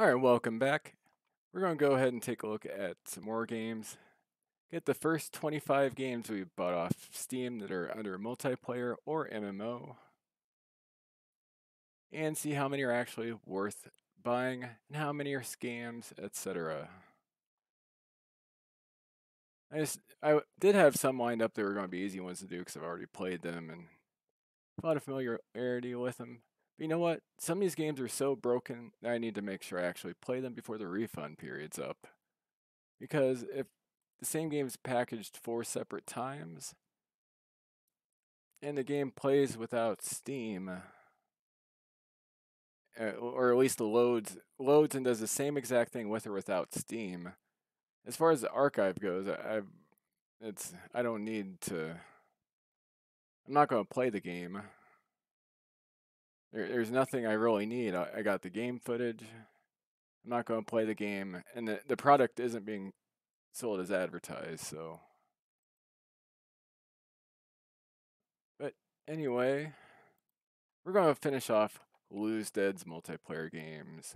Alright, welcome back. We're going to go ahead and take a look at some more games. Get the first 25 games we bought off Steam that are under multiplayer or MMO. And see how many are actually worth buying and how many are scams, etc. I did have some lined up that were going to be easy ones to do because I've already played them and a lot of familiarity with them. But you know what? Some of these games are so broken that I need to make sure I actually play them before the refund period's up. Because if the same game is packaged 4 separate times and the game plays without Steam, or at least the loads and does the same exact thing with or without Steam. As far as the archive goes, I don't need to. I'm not going to play the game. There's nothing I really need. I got the game footage. I'm not going to play the game, and the product isn't being sold as advertised. So, but anyway, we're going to finish off LOSEDEAD's multiplayer games.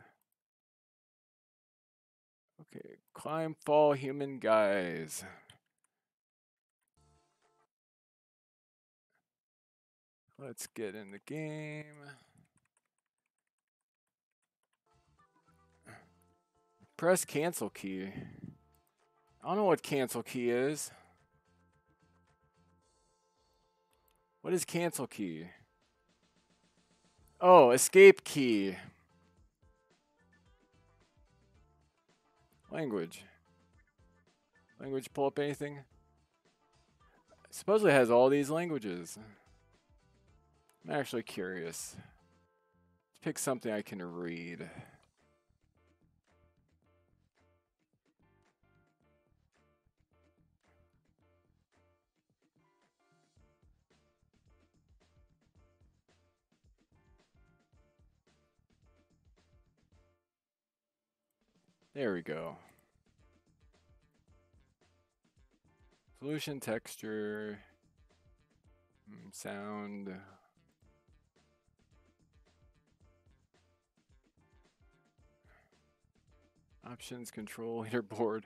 Okay, climb, fall, human guys. Let's get in the game. Press cancel key. I don't know what cancel key is. What is cancel key? Oh, escape key. Language. Language pull up anything? Supposedly it has all these languages. I'm actually curious. Let's pick something I can read. There we go. Solution, texture, sound. Options, control, leaderboard.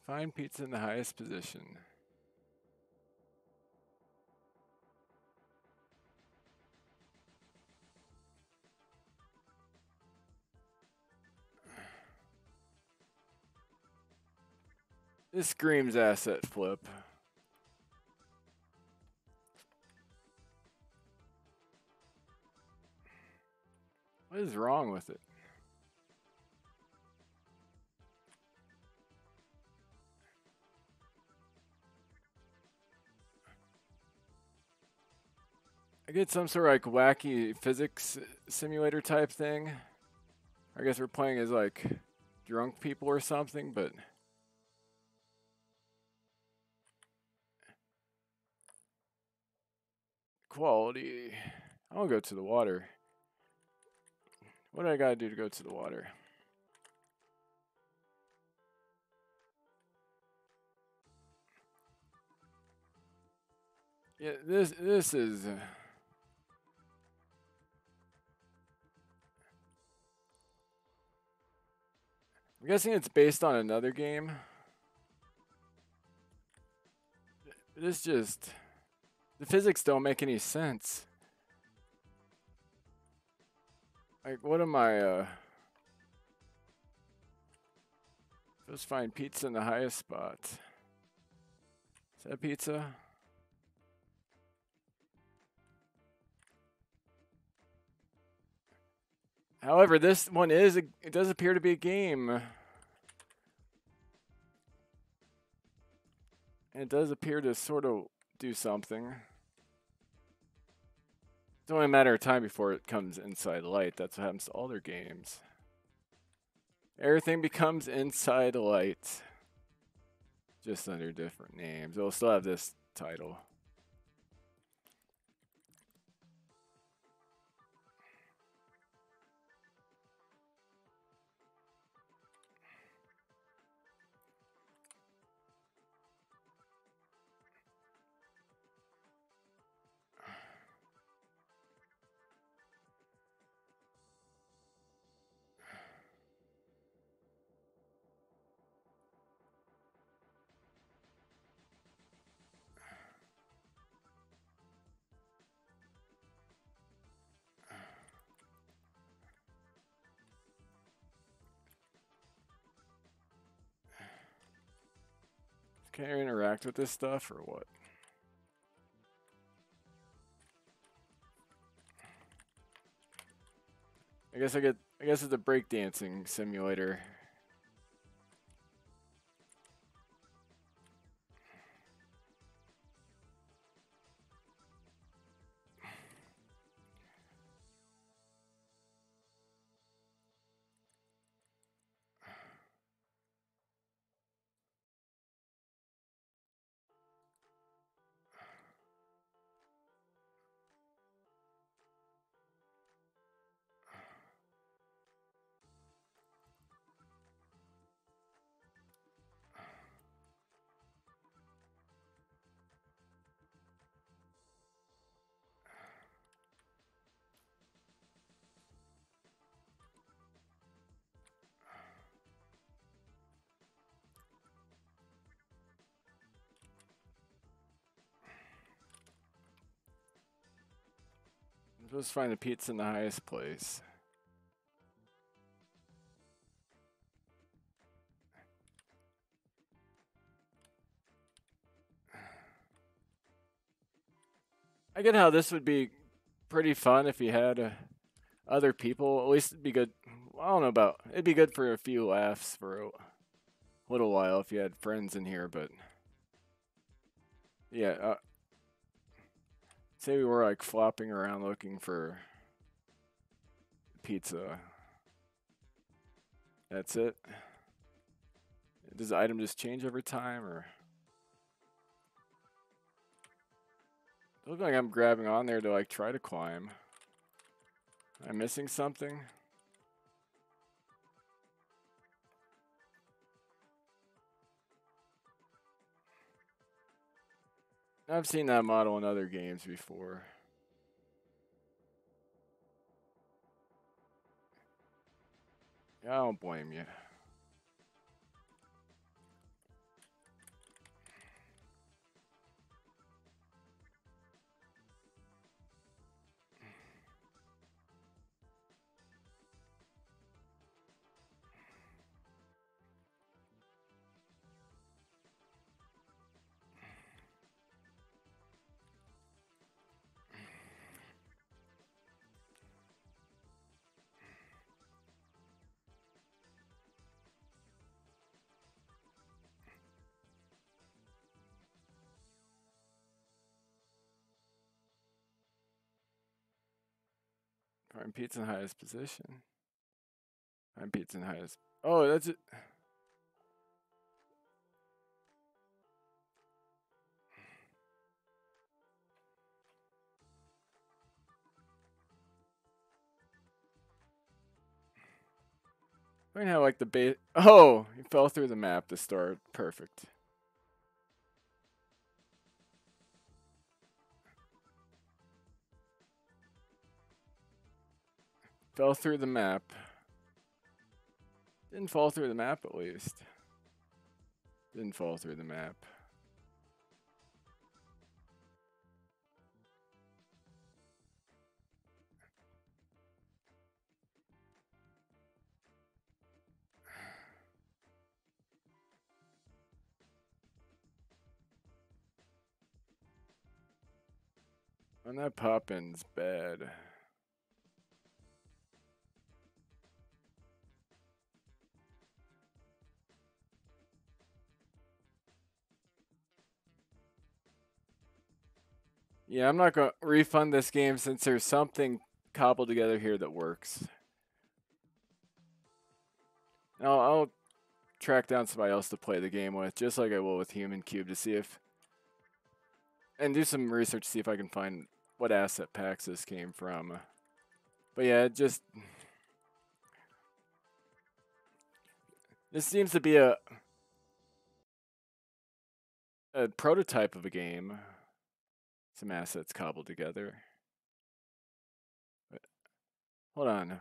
Find pizza in the highest position. This screams asset flip. What is wrong with it? I get some sort of like wacky physics simulator type thing. I guess we're playing as like drunk people or something, but quality. I want to go to the water. What do I gotta do to go to the water? Yeah, this is. I'm guessing it's based on another game. This just. The physics don't make any sense. Like, what am I, Let's find pizza in the highest spot. Is that pizza? However, this one it does appear to be a game. And it does appear to sort of do something. It's only a matter of time before it comes inside light. That's what happens to all their games. Everything becomes inside light. Just under different names. It'll still have this title. Can I interact with this stuff or what? I guess it's a breakdancing simulator. I'm supposed to find the pizza in the highest place. I get how this would be pretty fun if you had other people. At least it'd be good. I don't know about. It'd be good for a few laughs for a little while if you had friends in here. But yeah, say we were like flopping around looking for pizza. That's it. Does the item just change over time, or it looks like I'm grabbing on there to like try to climb? Am I missing something? I've seen that model in other games before. I don't blame you. Find pizza in highest position. Find pizza in highest. Oh, that's it. I have like the base. Oh, he fell through the map to start. Perfect. Fell through the map. Didn't fall through the map at least. Didn't fall through the map. And that pop-in's bad. Yeah, I'm not going to refund this game since there's something cobbled together here that works. I'll track down somebody else to play the game with, just like I will with Human Cube, to see if... And do some research to see if I can find what asset packs this came from. But yeah, just... This seems to be a prototype of a game. Some assets cobbled together. But hold on.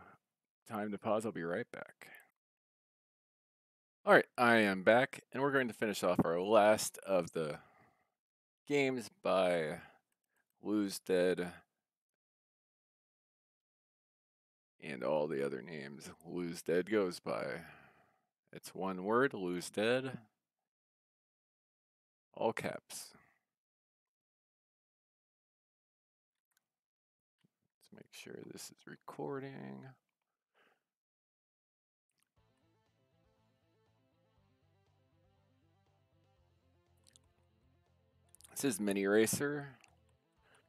Time to pause. I'll be right back. Alright, I am back, and we're going to finish off our last of the games by LOSEDEAD and all the other names LOSEDEAD goes by. It's one word, LOSEDEAD. All caps. Let's make sure this is recording. This is MiniRacer.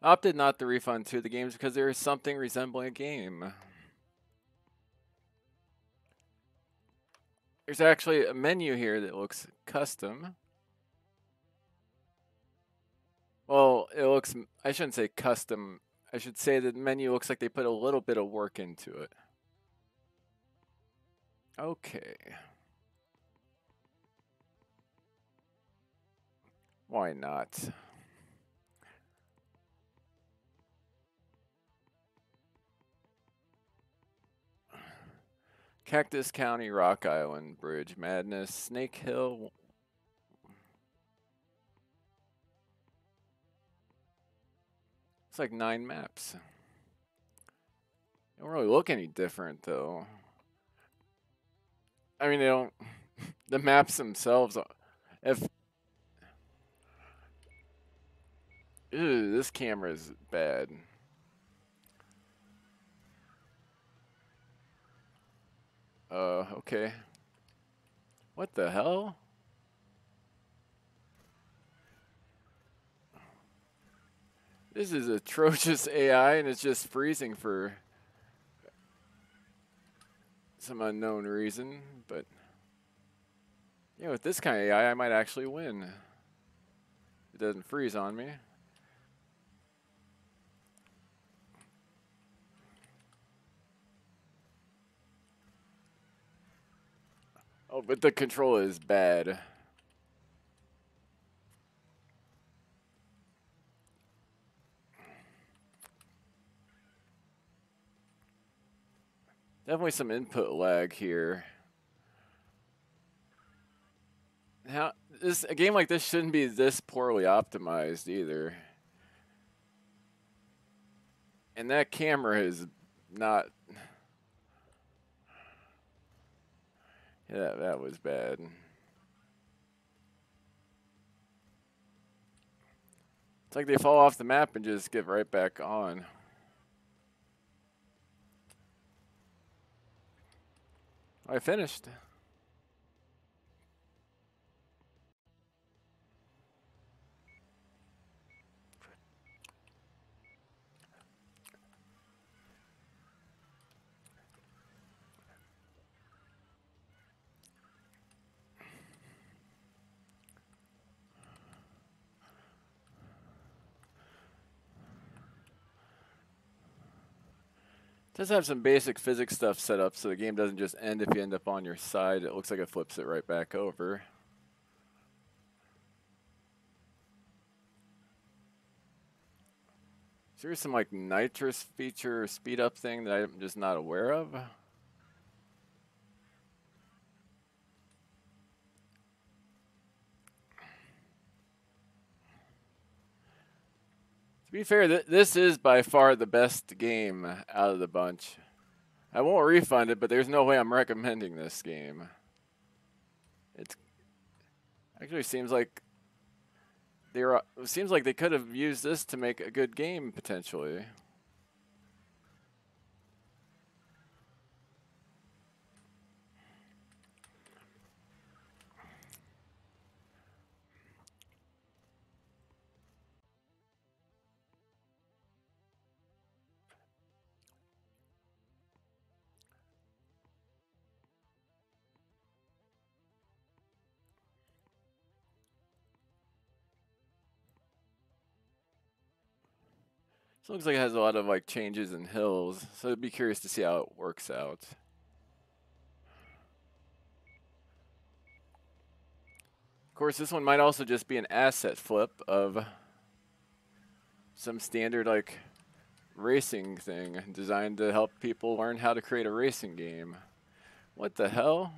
Opted not to refund to the games because there is something resembling a game. There's actually a menu here that looks custom. Well, it looks, I shouldn't say custom. I should say the menu looks like they put a little bit of work into it. Okay. Why not? Cactus County, Rock Island, Bridge Madness, Snake Hill. It's like 9 maps. They don't really look any different though. I mean, they don't. The maps themselves. If ew, this camera is bad. Okay. What the hell? This is atrocious AI, and it's just freezing for some unknown reason. But yeah, with this kind of AI, I might actually win. It doesn't freeze on me. Oh, but the control is bad. Definitely some input lag here. How a game like this shouldn't be this poorly optimized either. And that camera is not. Yeah, that was bad. It's like they fall off the map and just get right back on. I finished. It does have some basic physics stuff set up so the game doesn't just end if you end up on your side. It looks like it flips it right back over. Is there some like nitrous feature speed up thing that I'm just not aware of? To be fair, this is by far the best game out of the bunch. I won't refund it, but there's no way I'm recommending this game. It actually seems like it seems like they could have used this to make a good game potentially. So it looks like it has a lot of like changes and hills, so I'd be curious to see how it works out. Of course, this one might also just be an asset flip of some standard like racing thing designed to help people learn how to create a racing game. What the hell?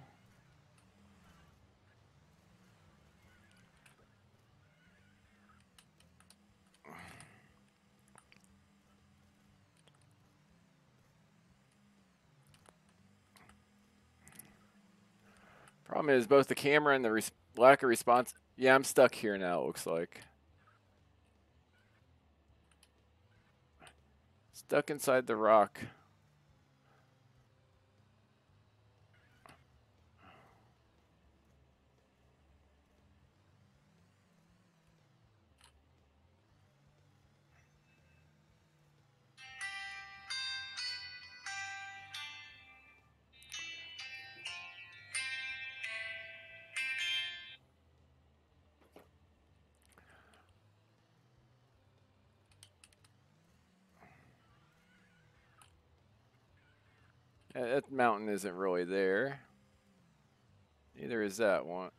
Problem is both the camera and Lack of response. Yeah, I'm stuck here now, it looks like. Stuck inside the rock. That mountain isn't really there. Neither is that one.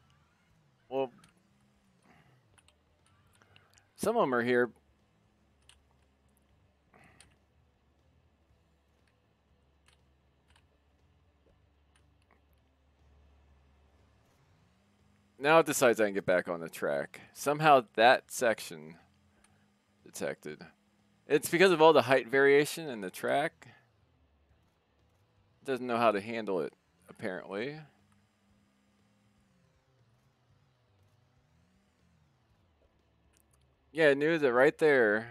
Well, some of them are here. Now it decides I can get back on the track. Somehow that section detected. It's because of all the height variation in the track. It doesn't know how to handle it, apparently. Yeah, it knew that right there.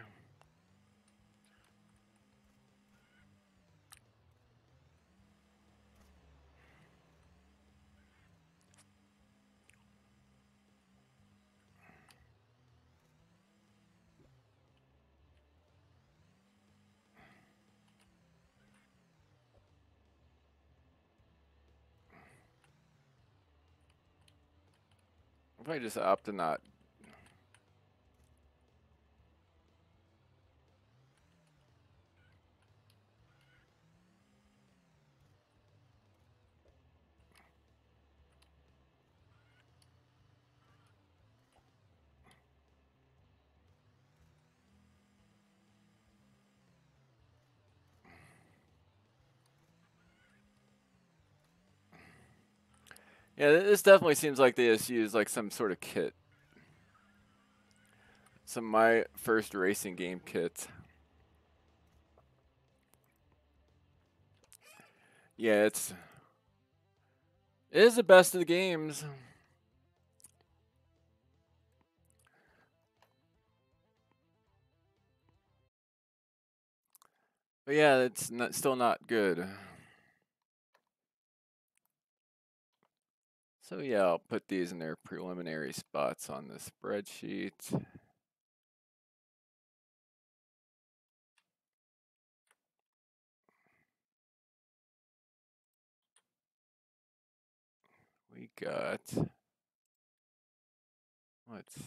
If I just opt to not. Yeah, this definitely seems like they just used like some sort of kit. Some my first racing game kit. Yeah, it is the best of the games. But yeah, it's still not good. So yeah, I'll put these in their preliminary spots on the spreadsheet. We got, let's see.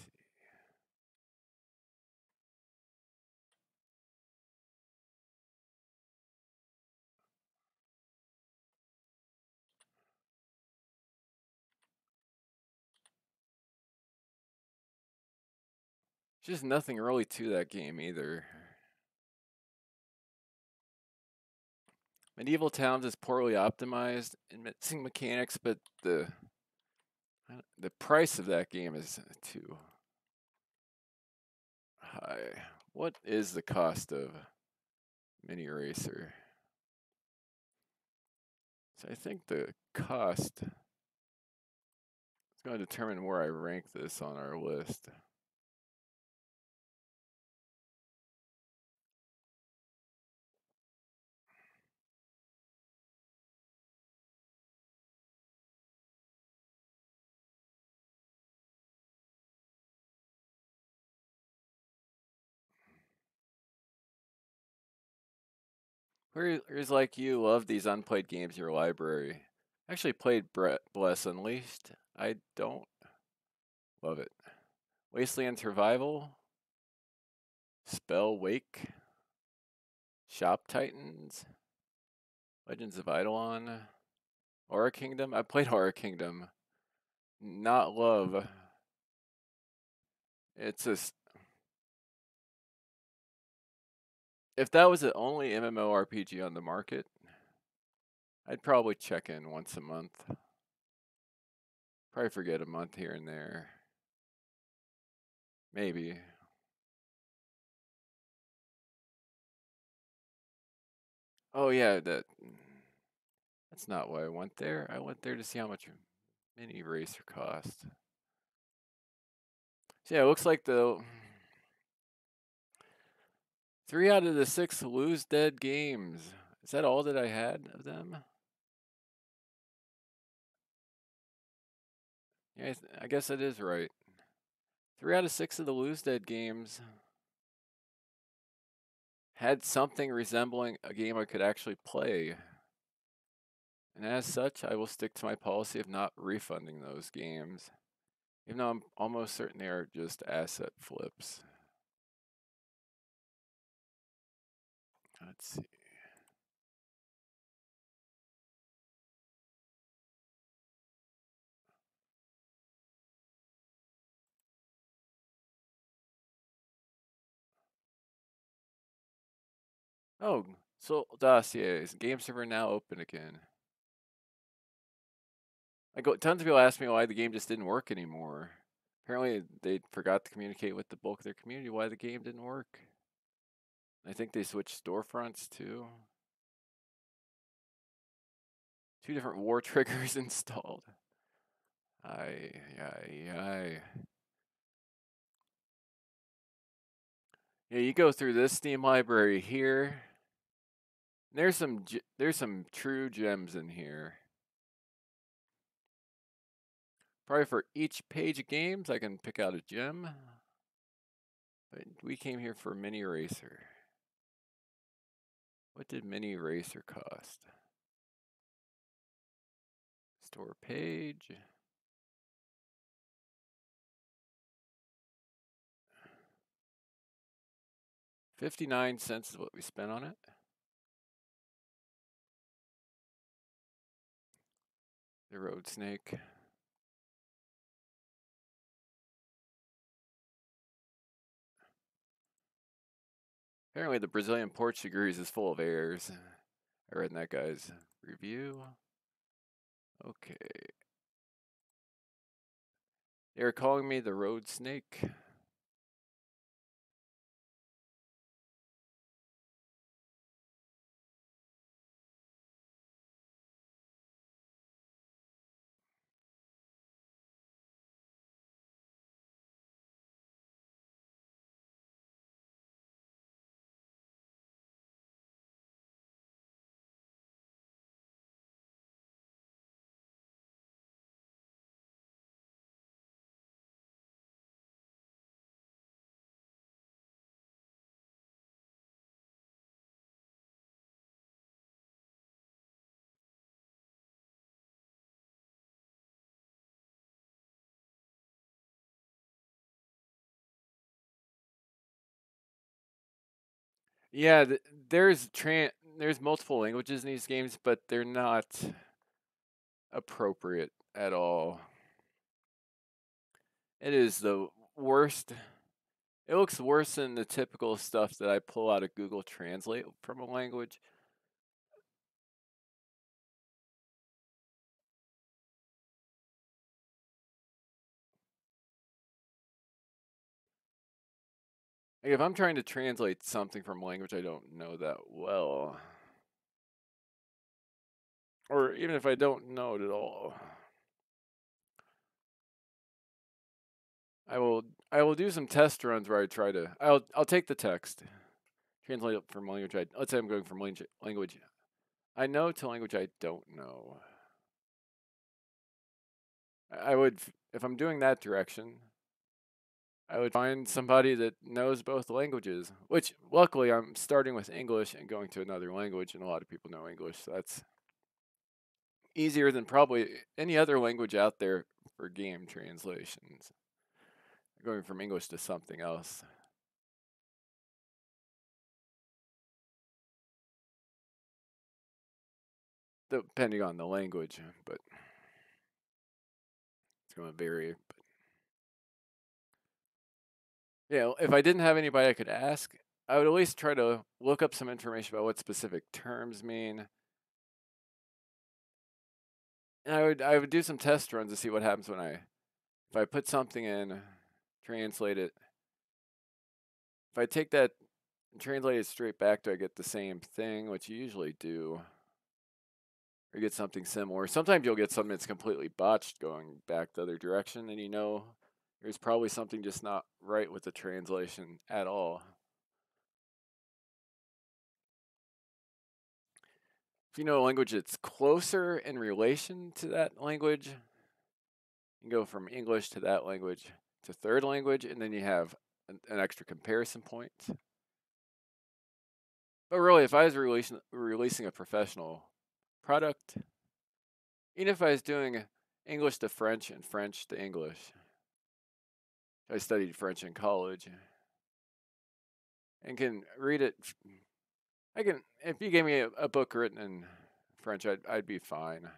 Just nothing really to that game either. Medieval Towns is poorly optimized and missing mechanics, but the price of that game is too high. What is the cost of MiniRacer? So I think the cost is going to determine where I rank this on our list. Players like you love these unplayed games in your library. I actually played Bless Unleashed. I don't love it. Wasteland Survival, Spell Wake, Shop Titans, Legends of Eidolon, Aura Kingdom. I played Aura Kingdom. Not love. It's just if that was the only MMORPG on the market, I'd probably check in once a month. Probably forget a month here and there. Maybe. Oh yeah, that's not why I went there. I went there to see how much MiniRacer cost. So yeah, it looks like the 3 out of the 6 LOSEDEAD games. Is that all that I had of them? Yeah, I guess that is right. 3 out of 6 of the LOSEDEAD games had something resembling a game I could actually play. And as such, I will stick to my policy of not refunding those games, even though I'm almost certain they are just asset flips. Let's see. Oh, so dossiers. Game server now open again. Tons of people ask me why the game just didn't work anymore. Apparently, they forgot to communicate with the bulk of their community why the game didn't work. I think they switched storefronts too. 2 different war triggers installed. Aye. Yeah, you go through this Steam library here. There's some true gems in here. Probably for each page of games, I can pick out a gem. But we came here for MiniRacer. What did MiniRacer cost? Store page. 59 cents is what we spent on it. The road snake. Apparently the Brazilian Portuguese is full of errors. I read that guy's review. Okay. They were calling me the road snake. Yeah, there's multiple languages in these games, but they're not appropriate at all. It is the worst. It looks worse than the typical stuff that I pull out of Google Translate from a language. Like if I'm trying to translate something from a language I don't know that well, or even if I don't know it at all, I will do some test runs where I try to I'll take the text, translate it from language let's say I'm going from language I know to language I don't know. I would if I'm doing that direction, I would find somebody that knows both languages, which luckily I'm starting with English and going to another language, and a lot of people know English, so that's easier than probably any other language out there for game translations. Going from English to something else. Depending on the language, but it's going to vary. But yeah, if I didn't have anybody I could ask, I would at least try to look up some information about what specific terms mean. And I would do some test runs to see what happens when if I put something in, translate it. If I take that and translate it straight back, do I get the same thing, which you usually do? Or you get something similar. Sometimes you'll get something that's completely botched going back the other direction, and you know There's probably something just not right with the translation at all. If you know a language that's closer in relation to that language, you can go from English to that language to third language, and then you have an extra comparison point. But really, if I was releasing a professional product, even if I was doing English to French and French to English, I studied French in college and can read it. I can, if you gave me a book written in French, I'd be fine.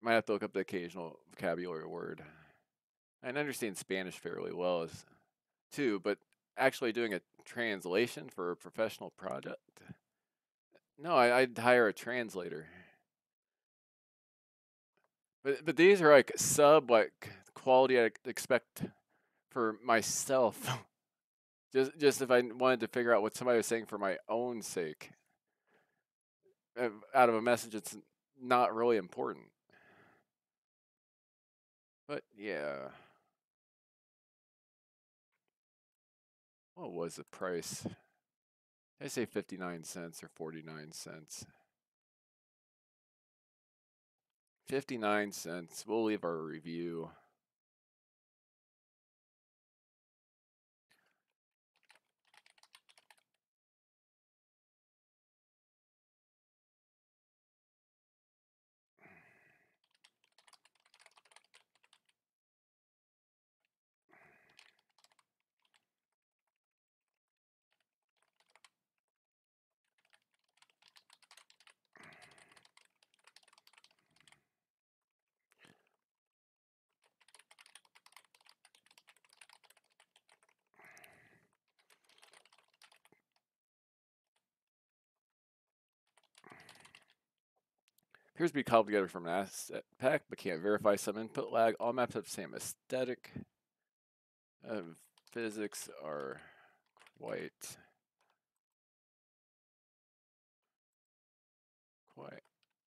Might have to look up the occasional vocabulary word. I understand Spanish fairly well too, but actually doing a translation for a professional product, no, I'd hire a translator. But these are like like quality I'd expect for myself. just if I wanted to figure out what somebody was saying for my own sake, out of a message that's not really important. But yeah, what was the price? Did I say 59 cents or 49 cents? 59 cents. We'll leave our review. Appears to be cobbled together from an asset pack, but can't verify some input lag. All maps have the same aesthetic. Physics are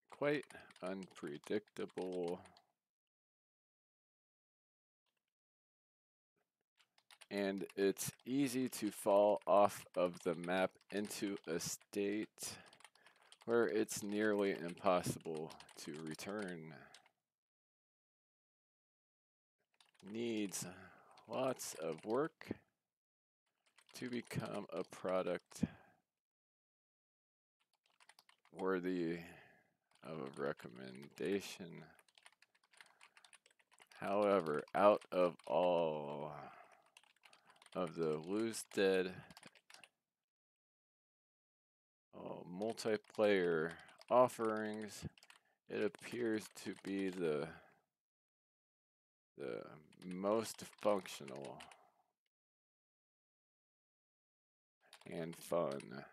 quite unpredictable. And it's easy to fall off of the map into a state where it's nearly impossible to return. Needs lots of work to become a product worthy of a recommendation. However, out of all of the LOSEDEAD multiplayer offerings, it appears to be the most functional and fun.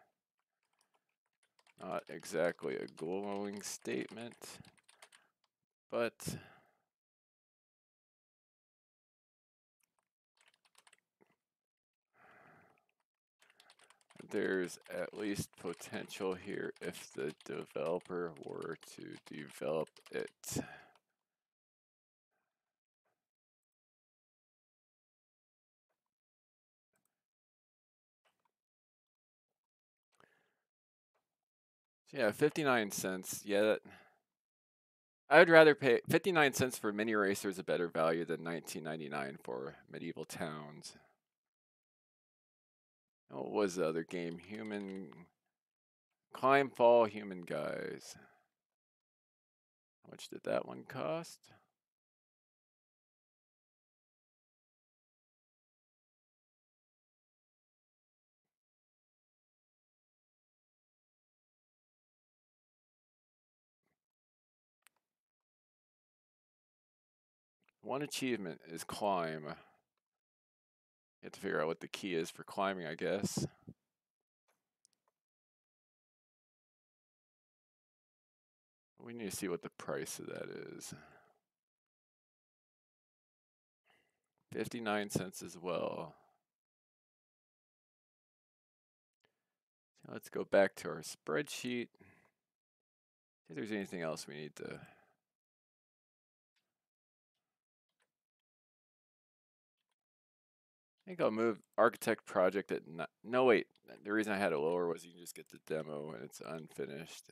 Not exactly a glowing statement, but there's at least potential here if the developer were to develop it. So yeah, 59 cents. Yeah, I would rather pay 59 cents for MiniRacer is a better value than 19.99 for Medieval Towns. What was the other game? Climb, Fall, Human Guys. How much did that one cost? One achievement is climb. You have to figure out what the key is for climbing, I guess. We need to see what the price of that is. 59 cents as well. So let's go back to our spreadsheet. See if there's anything else we need to think I'll move Architect Project at no wait. The reason I had it lower was you can just get the demo and it's unfinished.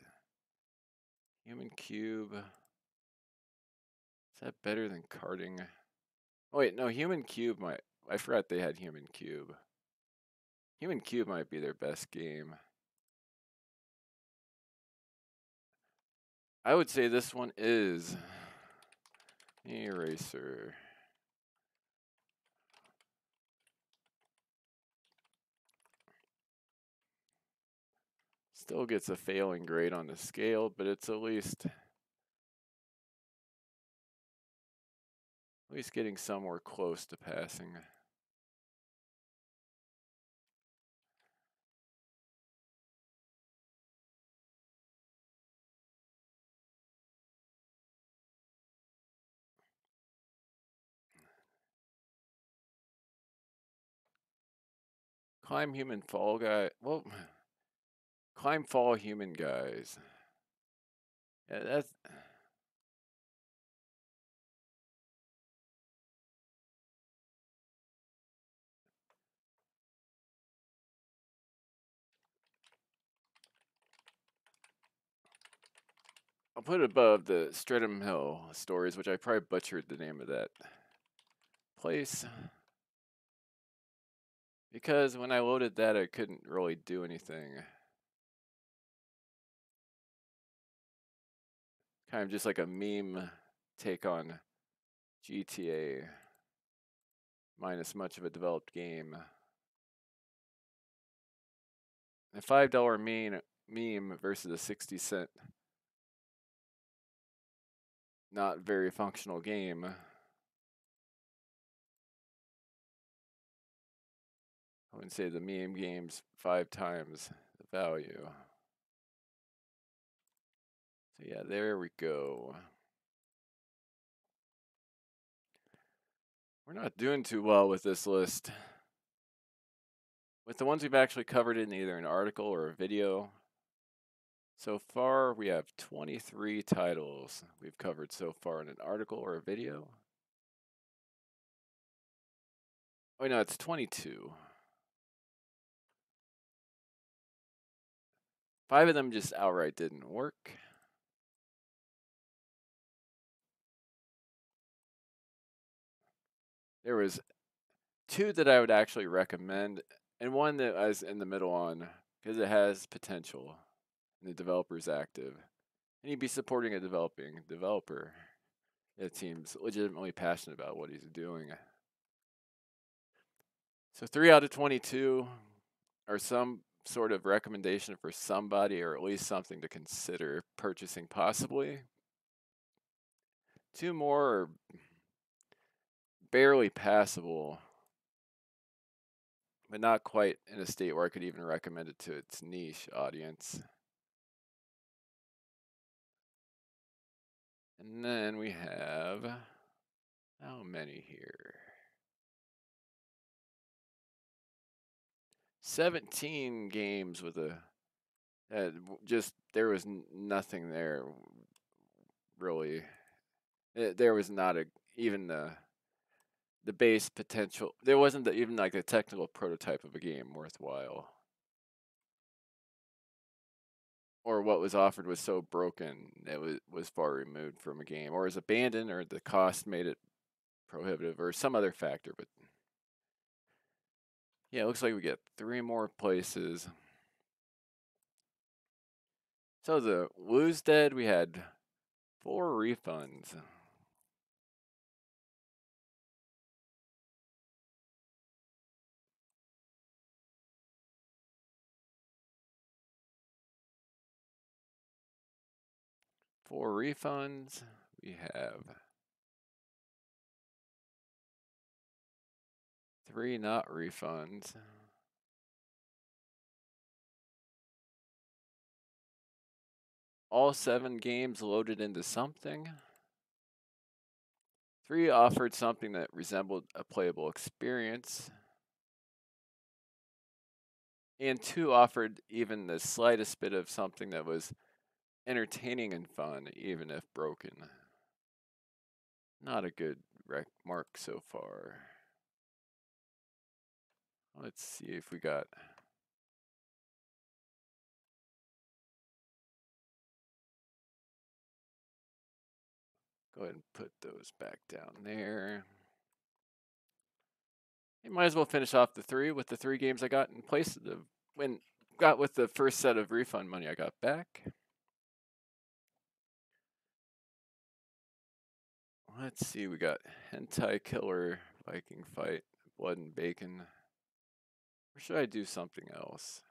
Human Cube. Is that better than karting? Oh wait, no, Human Cube might. I forgot they had Human Cube. Human Cube might be their best game. I would say this one is MiniRacer. Still gets a failing grade on the scale, but it's at least getting somewhere close to passing. Climb Human Fall Guy. Well, Climb Fall Human Guys. Yeah, that's. I'll put it above the Streatham Hill stories, which I probably butchered the name of that place. Because when I loaded that, I couldn't really do anything. Kind of just like a meme take on GTA, minus much of a developed game. A $5 meme versus a 60-cent, not very functional game. I wouldn't say the meme game's 5 times the value. So yeah, there we go. We're not doing too well with this list. With the ones we've actually covered in either an article or a video, so far we have 23 titles we've covered so far in an article or a video. Oh no, it's 22. 5 of them just outright didn't work. There was 2 that I would actually recommend, and one that I was in the middle on because it has potential and the developer's active. And he'd be supporting a developing developer that seems legitimately passionate about what he's doing. So 3 out of 22 are some sort of recommendation for somebody, or at least something to consider purchasing possibly. 2 more are barely passable, but not quite in a state where I could even recommend it to its niche audience. And then we have, how many here? 17 games with a, just, there was nothing there, really. There was not even the base potential. There wasn't even like a technical prototype of a game worthwhile. Or what was offered was so broken it was far removed from a game, or was abandoned, or the cost made it prohibitive, or some other factor. But yeah, it looks like we get 3 more places. So the LOSEDEAD, we had 4 refunds. For refunds, we have 3 not refunds. All 7 games loaded into something. 3 offered something that resembled a playable experience. And 2 offered even the slightest bit of something that was entertaining and fun, even if broken. Not a good mark so far. Let's see if we got. Go ahead and put those back down there. You might as well finish off the 3 with the 3 games I got in place of with the first set of refund money I got back. Let's see, we got Hentai Killer, Viking Fight, Blood and Bacon. Or should I do something else?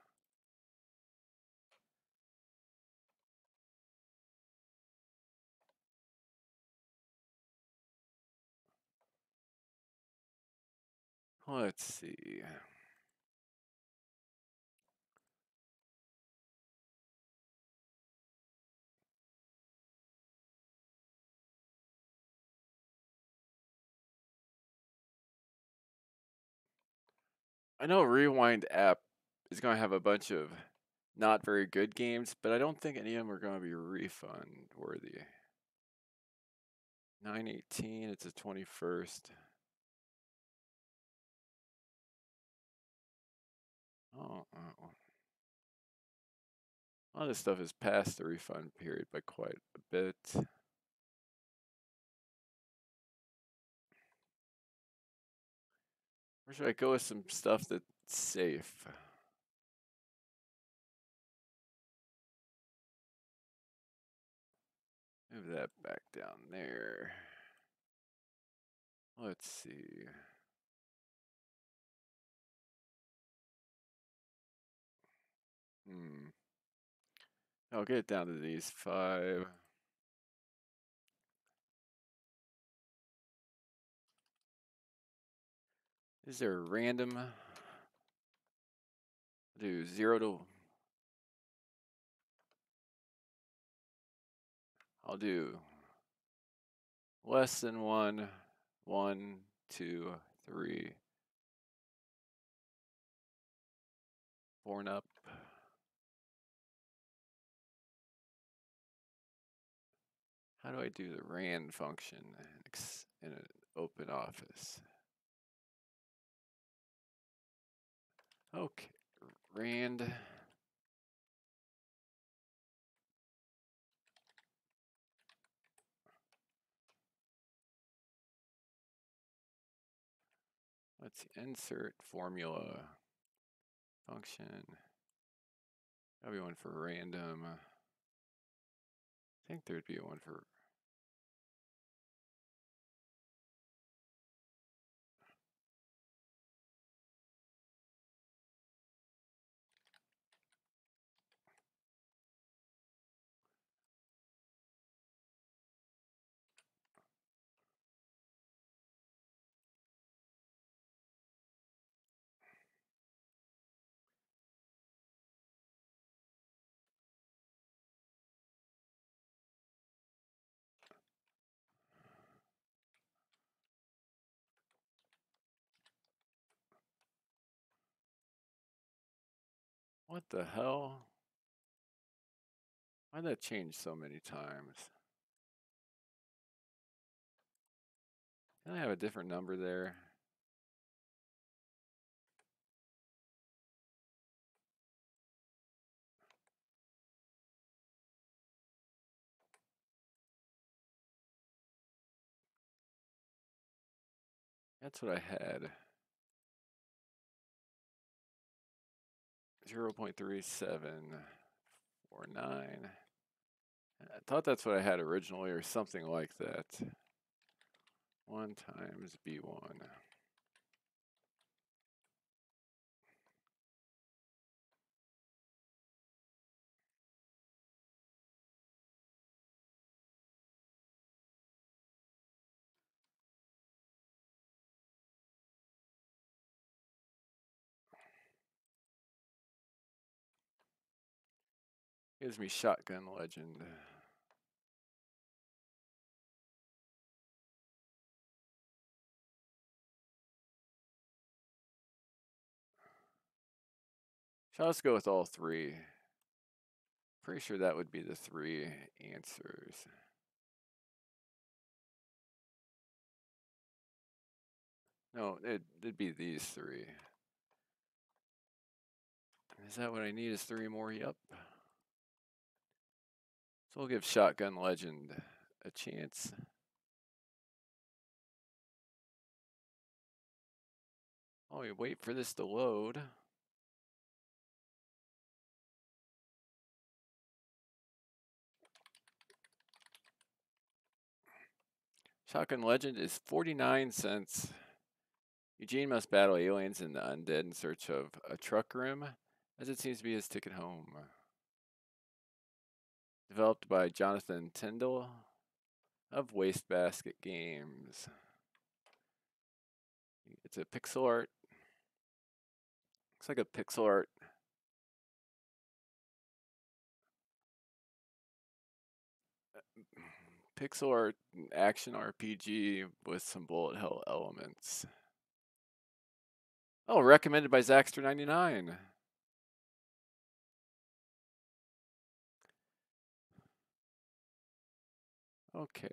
Let's see. I know Rewind app is going to have a bunch of not very good games, but I don't think any of them are going to be refund worthy. 9/18, it's the 21st. Oh, a lot of this stuff is past the refund period by quite a bit. Or should I go with some stuff that's safe? Move that back down there. Let's see. I'll get it down to these 5. Is there a random? I'll do 0 to. I'll do less than 1, 1, 2, 3, 4 and up. How do I do the RAND function in an open office? Okay, RAND. Let's see, insert formula function. That'll be one for random. I think there'd be one for. What the hell? Why'd that change so many times? Can I have a different number there? That's what I had. 0.3749. I thought that's what I had originally or something like that. 1 times B1. Gives me Shotgun Legend. So let's go with all 3. Pretty sure that would be the 3 answers. No, it'd be these 3. Is that what I need? Is 3 more? Yep. So we'll give Shotgun Legend a chance. Oh, we wait for this to load. Shotgun Legend is 49 cents. Eugene must battle aliens and the undead in search of a truck rim, as it seems to be his ticket home. Developed by Jonathan Tyndall of Wastebasket Games. It's a pixel art. Looks like a pixel art. Pixel art action RPG with some bullet hell elements. Oh, recommended by Zaxter99. Okay.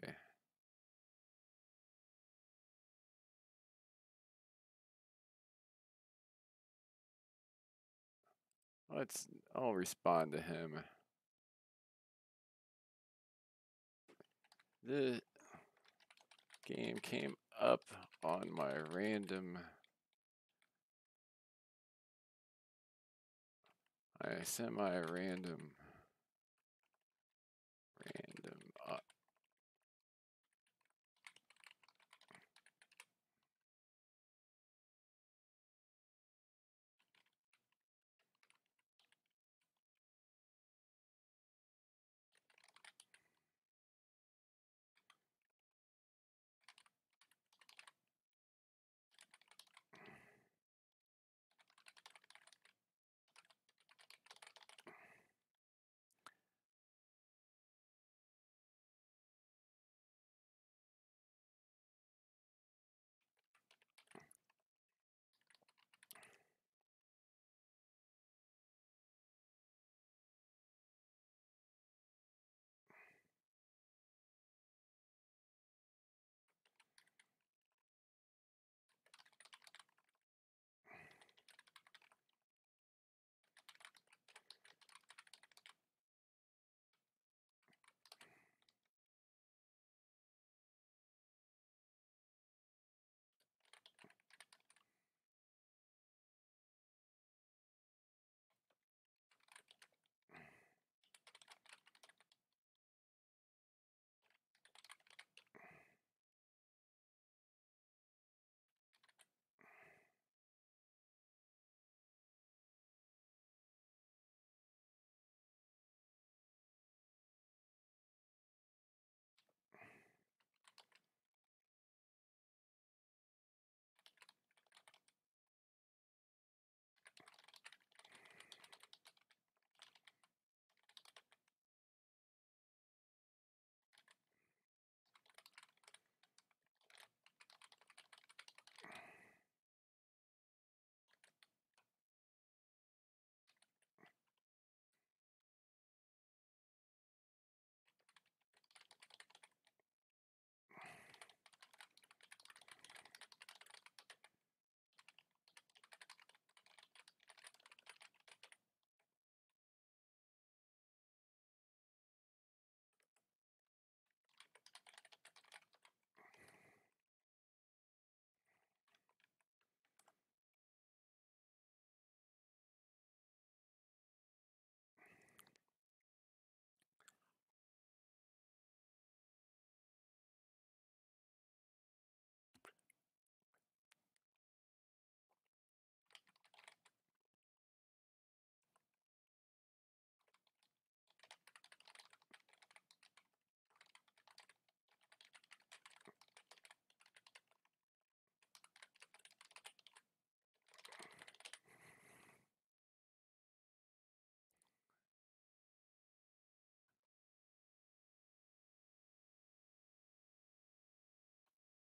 I'll respond to him. The game came up on my random. I semi-random.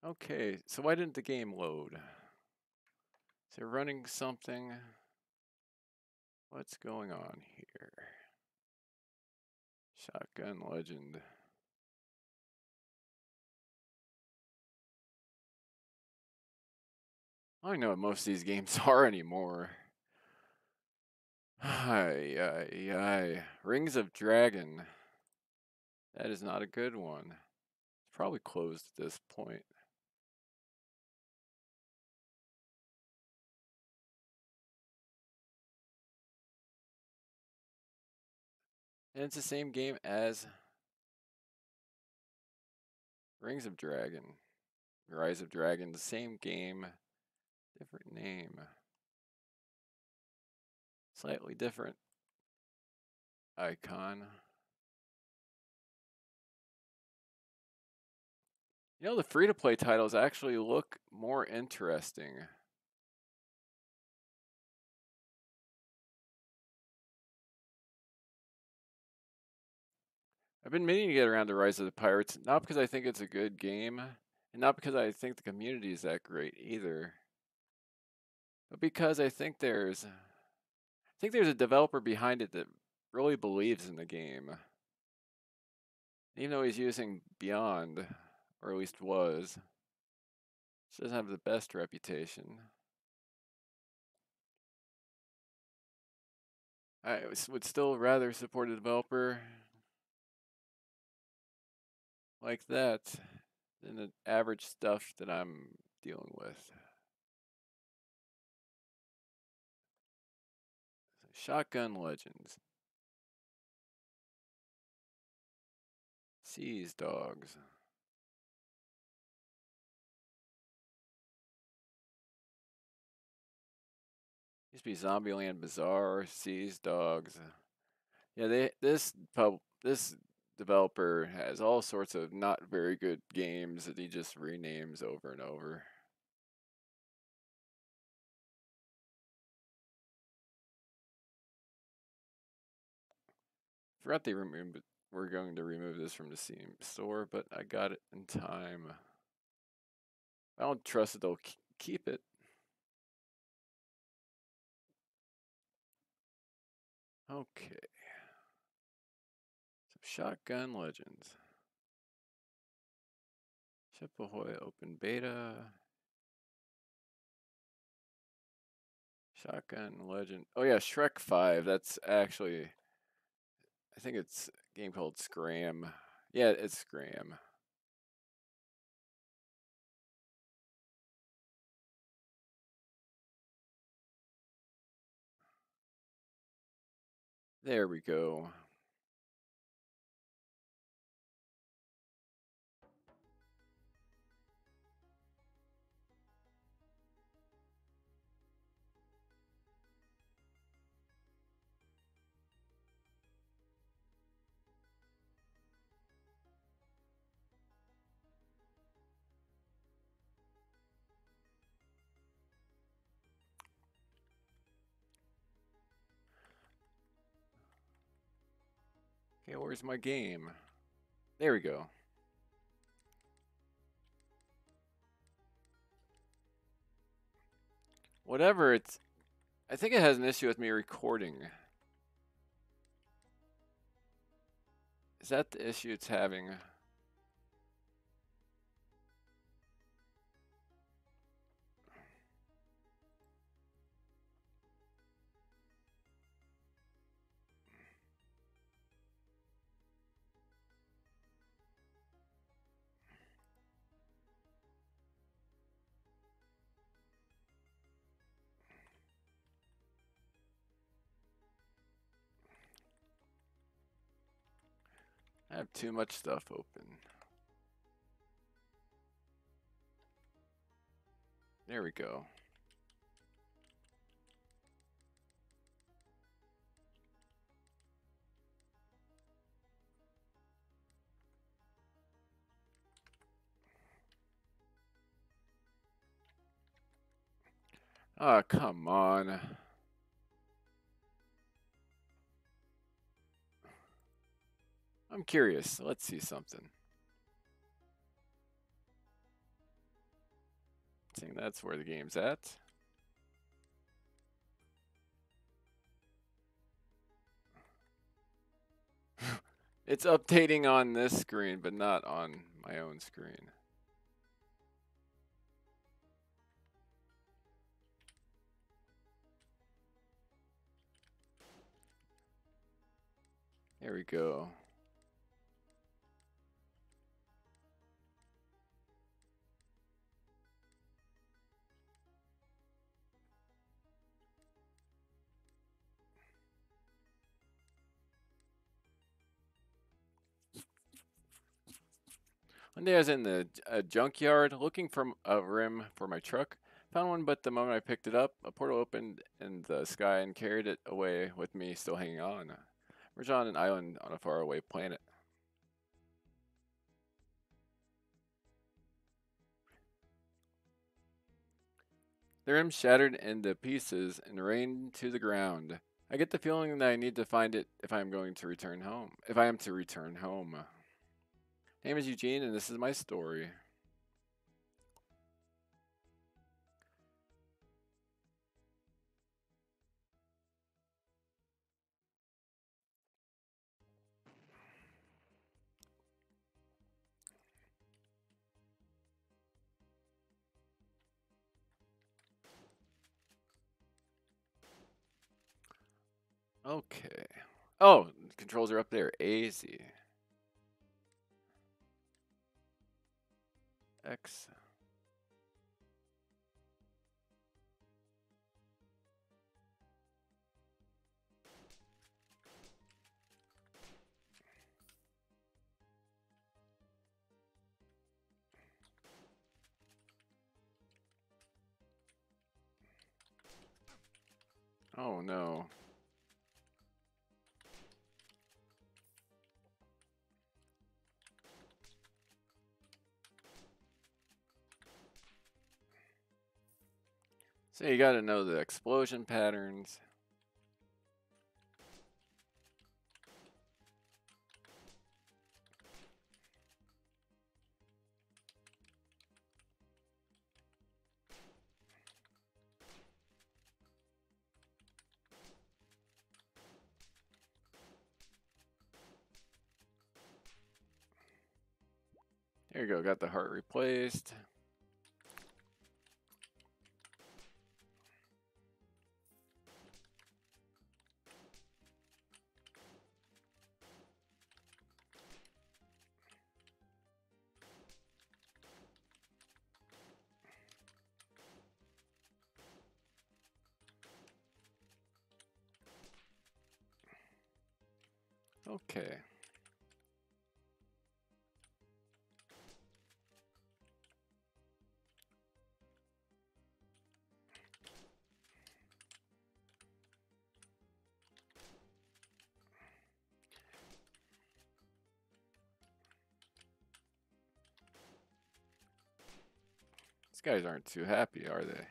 Okay, so why didn't the game load? Is it running something? What's going on here? Shotgun Legend. I don't know what most of these games are anymore. Ay, ay, ay. Rings of Dragon. That is not a good one. It's probably closed at this point. And it's the same game as Rings of Dragon. Rise of Dragon, the same game, different name. Slightly different icon. You know, the free-to-play titles actually look more interesting. I've been meaning to get around to Rise of the Pirates, not because I think it's a good game, and not because I think the community is that great either, but because I think there's a developer behind it that really believes in the game. Even though he's using Beyond, or at least was, he doesn't have the best reputation. I would still rather support a developer like that than the average stuff that I'm dealing with. Shotgun Legends. Seize Dogs. Used to be Zombieland Bazaar, Seize Dogs. Yeah, this developer has all sorts of not very good games that he just renames over and over. Forgot they removed. We're going to remove this from the Steam store, but I got it in time. I don't trust that they'll keep it. Okay. So Shotgun Legends. Ship Ahoy Open Beta. Shotgun Legend. Oh yeah, Shrek 5. That's actually, I think it's a game called Scram. Yeah, it's Scram. There we go. Okay, where's my game? There we go. Whatever, I think it has an issue with me recording. Is that the issue it's having? I have too much stuff open. There we go. Ah, come on. I'm curious. Let's see something. I think that's where the game's at. It's updating on this screen, but not on my own screen. There we go. One day I was in the junkyard looking for a rim for my truck. Found one, but the moment I picked it up, a portal opened in the sky and carried it away with me still hanging on. We're on an island on a faraway planet. The rim shattered into pieces and rained to the ground. I get the feeling that I need to find it if I am going to return home. If I am to return home. Name is Eugene, and this is my story. Okay. Oh, the controls are up there. A, Z, X. Oh no. So you gotta know the explosion patterns. There you go, got the heart replaced. Okay. These guys aren't too happy, are they? I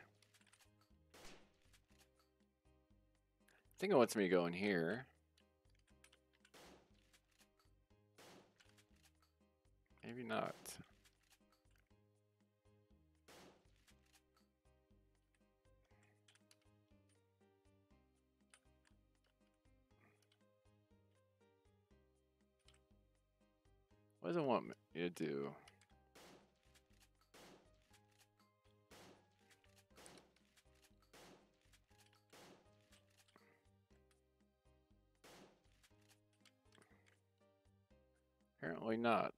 think it wants me to go in here. Maybe not. What does it want me to do? Apparently not.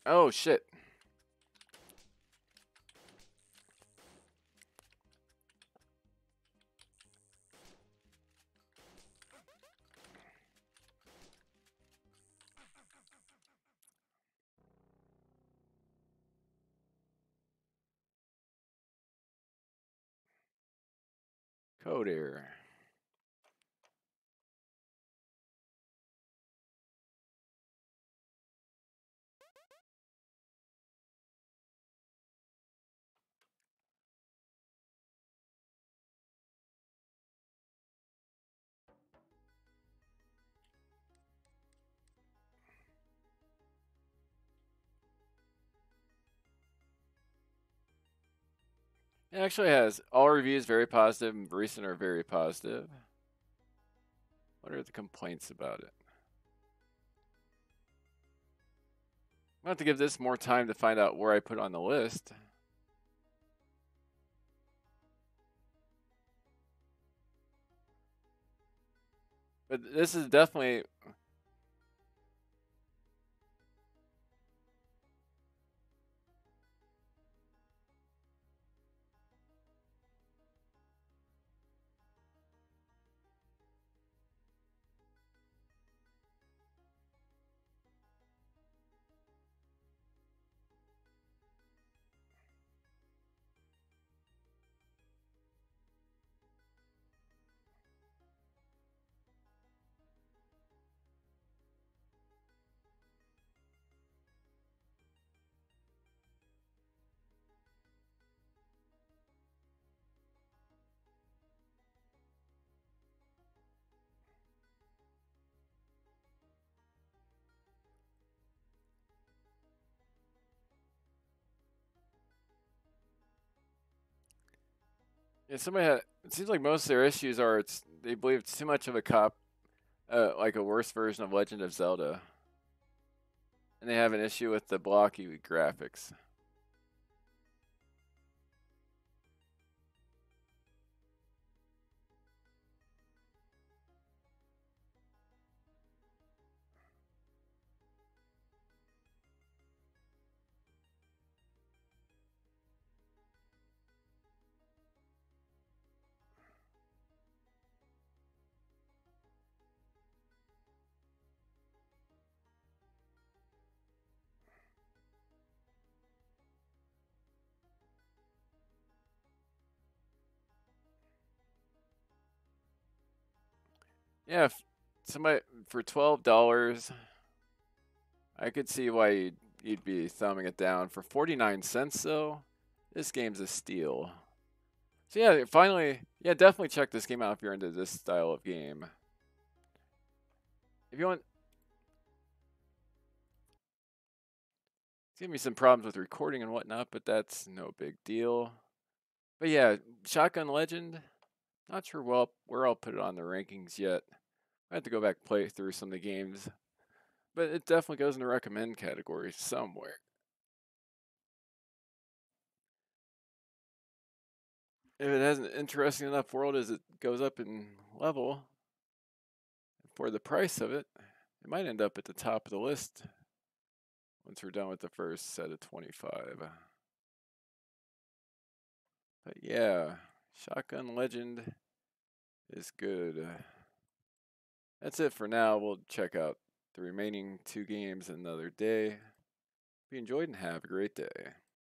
Oh shit. Code error. It actually has all reviews very positive and recent are very positive. What are the complaints about it? I'm going to have to give this more time to find out where I put on the list. But this is definitely... Yeah, somebody had, it seems like most of their issues are they believe it's too much of a like a worse version of Legend of Zelda. And they have an issue with the blocky graphics. Yeah, somebody for $12, I could see why you'd be thumbing it down. For 49 cents though, this game's a steal. So yeah, finally, yeah, definitely check this game out if you're into this style of game. If you want, it's gonna be some problems with recording and whatnot, but that's no big deal. But yeah, Shotgun Legend. Not sure where I'll put it on the rankings yet. I have to go back and play through some of the games, but it definitely goes in the recommend category somewhere. If it has an interesting enough world as it goes up in level for the price of it, it might end up at the top of the list once we're done with the first set of 25. But yeah, Shotgun Legend is good. That's it for now. We'll check out the remaining 2 games another day. Be enjoyed and have a great day.